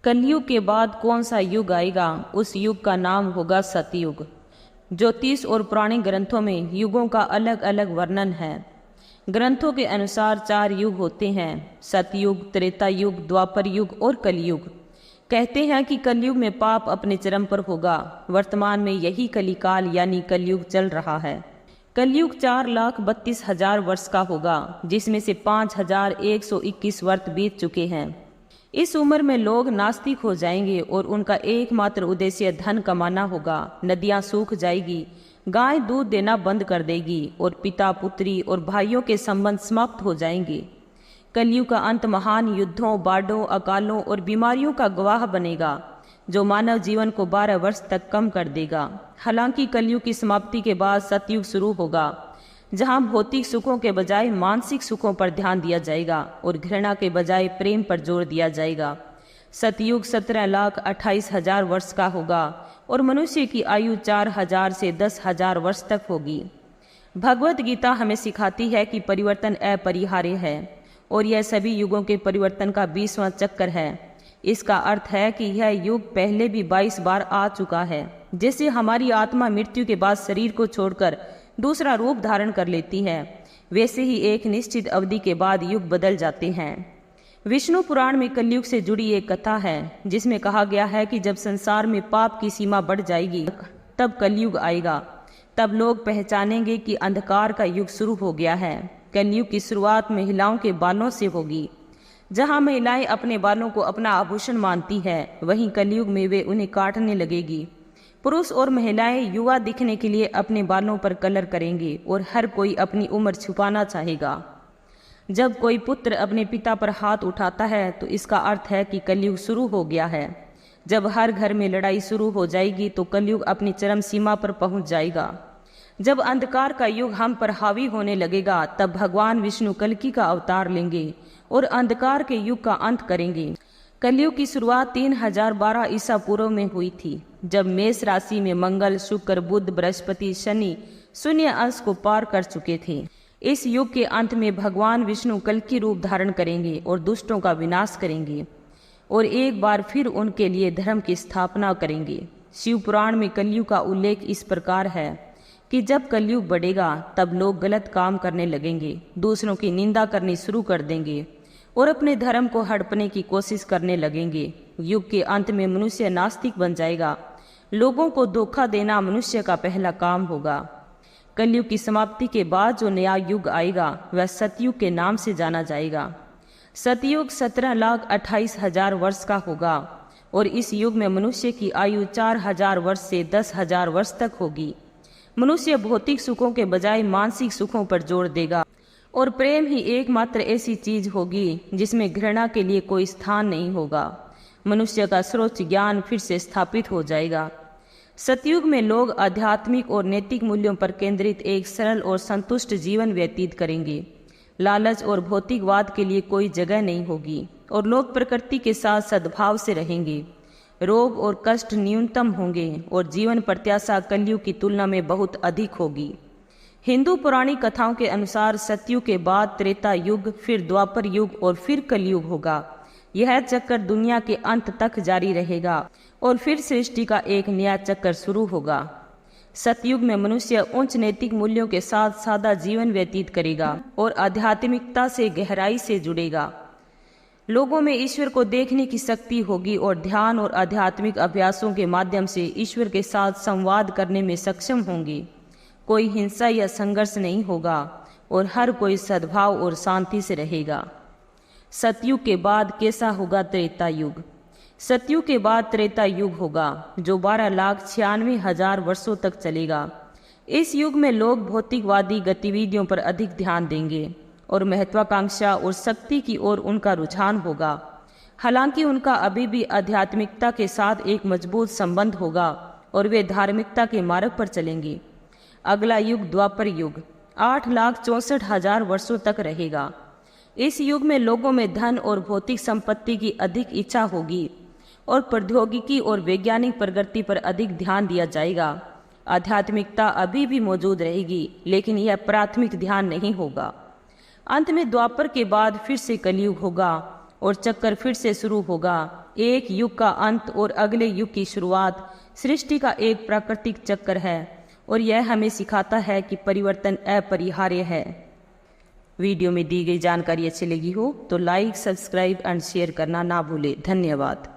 कलयुग के बाद कौन सा युग आएगा? उस युग का नाम होगा सतयुग। ज्योतिष और पुराने ग्रंथों में युगों का अलग अलग वर्णन है। ग्रंथों के अनुसार 4 युग होते हैं: सतयुग, त्रेता युग, द्वापर युग और कलयुग। कहते हैं कि कलयुग में पाप अपने चरम पर होगा। वर्तमान में यही कलिकाल यानी कलयुग चल रहा है। कलयुग 4,32,000 वर्ष का होगा, जिसमें से 5,121 वर्ष बीत चुके हैं। इस उम्र में लोग नास्तिक हो जाएंगे और उनका एकमात्र उद्देश्य धन कमाना होगा। नदियां सूख जाएगी, गाय दूध देना बंद कर देगी और पिता पुत्री और भाइयों के संबंध समाप्त हो जाएंगे। कलयुग का अंत महान युद्धों, बाढ़ों, अकालों और बीमारियों का गवाह बनेगा, जो मानव जीवन को 12 वर्ष तक कम कर देगा। हालांकि कलयुग की समाप्ति के बाद सतयुग शुरू होगा, जहां भौतिक सुखों के बजाय मानसिक सुखों पर ध्यान दिया जाएगा और घृणा के बजाय प्रेम पर जोर दिया जाएगा। सतयुग 17,28,000 वर्ष का होगा और मनुष्य की आयु 4,000 से 10,000 वर्ष तक होगी। भगवत गीता हमें सिखाती है कि परिवर्तन अपरिहार्य है और यह सभी युगों के परिवर्तन का 20वां चक्कर है। इसका अर्थ है कि यह युग पहले भी 22 बार आ चुका है। जैसे हमारी आत्मा मृत्यु के बाद शरीर को छोड़कर दूसरा रूप धारण कर लेती है, वैसे ही एक निश्चित अवधि के बाद युग बदल जाते हैं। विष्णु पुराण में कलयुग से जुड़ी एक कथा है, जिसमें कहा गया है कि जब संसार में पाप की सीमा बढ़ जाएगी तब कलयुग आएगा। तब लोग पहचानेंगे कि अंधकार का युग शुरू हो गया है। कलयुग की शुरुआत महिलाओं के बालों से होगी। जहां महिलाएं अपने बालों को अपना आभूषण मानती है, वहीं कलयुग में वे उन्हें काटने लगेगी। पुरुष और महिलाएं युवा दिखने के लिए अपने बालों पर कलर करेंगे और हर कोई अपनी उम्र छुपाना चाहेगा। जब कोई पुत्र अपने पिता पर हाथ उठाता है तो इसका अर्थ है कि कलयुग शुरू हो गया है। जब हर घर में लड़ाई शुरू हो जाएगी तो कलयुग अपनी चरम सीमा पर पहुंच जाएगा। जब अंधकार का युग हम पर हावी होने लगेगा, तब भगवान विष्णु कल्कि का अवतार लेंगे और अंधकार के युग का अंत करेंगे। कलयुग की शुरुआत 3012 ईसा पूर्व में हुई थी, जब मेष राशि में मंगल, शुक्र, बुध, बृहस्पति, शनि शून्य अंश को पार कर चुके थे। इस युग के अंत में भगवान विष्णु कल्कि रूप धारण करेंगे और दुष्टों का विनाश करेंगे और एक बार फिर उनके लिए धर्म की स्थापना करेंगे। शिव पुराण में कलयुग का उल्लेख इस प्रकार है कि जब कलयुग बढ़ेगा तब लोग गलत काम करने लगेंगे, दूसरों की निंदा करनी शुरू कर देंगे और अपने धर्म को हड़पने की कोशिश करने लगेंगे। युग के अंत में मनुष्य नास्तिक बन जाएगा। लोगों को धोखा देना मनुष्य का पहला काम होगा। कलयुग की समाप्ति के बाद जो नया युग आएगा वह सतयुग के नाम से जाना जाएगा। सतयुग 17,28,000 वर्ष का होगा और इस युग में मनुष्य की आयु 4,000 वर्ष से 10,000 वर्ष तक होगी। मनुष्य भौतिक सुखों के बजाय मानसिक सुखों पर जोर देगा और प्रेम ही एकमात्र ऐसी चीज होगी जिसमें घृणा के लिए कोई स्थान नहीं होगा। मनुष्य का सर्वोच्च ज्ञान फिर से स्थापित हो जाएगा। सतयुग में लोग आध्यात्मिक और नैतिक मूल्यों पर केंद्रित एक सरल और संतुष्ट जीवन व्यतीत करेंगे। लालच और भौतिकवाद के लिए कोई जगह नहीं होगी और लोग प्रकृति के साथ सद्भाव से रहेंगे। रोग और कष्ट न्यूनतम होंगे और जीवन प्रत्याशा कलयुग की तुलना में बहुत अधिक होगी। हिंदू पौराणिक कथाओं के अनुसार सतयुग के बाद त्रेता युग, फिर द्वापर युग और फिर कलयुग होगा। यह चक्कर दुनिया के अंत तक जारी रहेगा और फिर सृष्टि का एक नया चक्कर शुरू होगा। सतयुग में मनुष्य उच्च नैतिक मूल्यों के साथ सादा जीवन व्यतीत करेगा और आध्यात्मिकता से गहराई से जुड़ेगा। लोगों में ईश्वर को देखने की शक्ति होगी और ध्यान और आध्यात्मिक अभ्यासों के माध्यम से ईश्वर के साथ संवाद करने में सक्षम होंगे। कोई हिंसा या संघर्ष नहीं होगा और हर कोई सद्भाव और शांति से रहेगा। सतयुग के बाद कैसा होगा त्रेता युग? सतयुग के बाद त्रेता युग होगा, जो 12,96,000 वर्षों तक चलेगा। इस युग में लोग भौतिकवादी गतिविधियों पर अधिक ध्यान देंगे और महत्वाकांक्षा और शक्ति की ओर उनका रुझान होगा। हालांकि उनका अभी भी आध्यात्मिकता के साथ एक मजबूत संबंध होगा और वे धार्मिकता के मार्ग पर चलेंगे। अगला युग द्वापर युग 8,64,000 वर्षों तक रहेगा। इस युग में लोगों में धन और भौतिक संपत्ति की अधिक इच्छा होगी और प्रौद्योगिकी और वैज्ञानिक प्रगति पर अधिक ध्यान दिया जाएगा। आध्यात्मिकता अभी भी मौजूद रहेगी, लेकिन यह प्राथमिक ध्यान नहीं होगा। अंत में द्वापर के बाद फिर से कलयुग होगा और चक्कर फिर से शुरू होगा। एक युग का अंत और अगले युग की शुरुआत सृष्टि का एक प्राकृतिक चक्कर है और यह हमें सिखाता है कि परिवर्तन अपरिहार्य है। वीडियो में दी गई जानकारी अच्छी लगी हो तो लाइक, सब्सक्राइब एंड शेयर करना ना भूलें। धन्यवाद।